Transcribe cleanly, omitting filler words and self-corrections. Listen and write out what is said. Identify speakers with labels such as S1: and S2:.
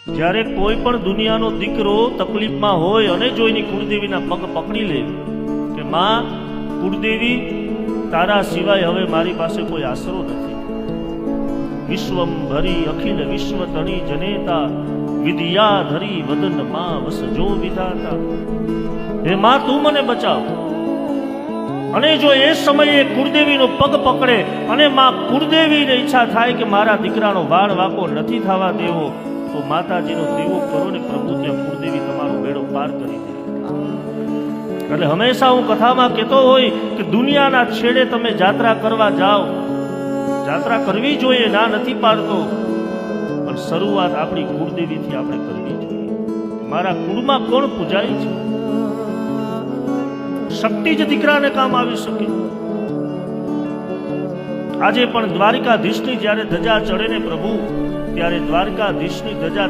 S1: જ્યારે કોઈ પણ દુનિયાનો દીકરો તકલીફમાં હોય અને જો એની કુળદેવીના પગ પકડી લે કે માં કુળદેવી તારા સિવાય હવે મારી પાસે કોઈ આશરો નથી, વિશ્વમ ભરી અખિલ વિશ્વ તણી જનેતા વિદ્યાધરી વદન માં વસજો વિધાતા, હે માં તું મને બચાવ. અને જો એ સમયે કુળદેવીનો પગ પકડે અને માં કુળદેવીને ઈચ્છા થાય કે મારા દીકરાનો વાળ વાંકો નથી થવા દેવો, તો માતાજીનો દેવો કરો ને પ્રભુ ત્યાં કુળદેવી તમારો બેડો પાર કરી દે. એટલે હંમેશા હું કથામાં કહેતો હોય કે દુનિયાના છેડે તમે જાત્રા કરવા જાઓ, જાત્રા કરવી જોઈએ, ના નથી પાડતો, પણ શરૂઆત આપણી કુળદેવીથી આપણે કરવી જોઈએ. મારા કુળમાં કોણ પૂજાય છે? શક્તિ જ દીકરાને કામ આવી શકે. આજે પણ દ્વારિકાધીશની જ્યારે ધજા ચડે ને પ્રભુ, ત્યારે દ્વારકાધીશની ધજા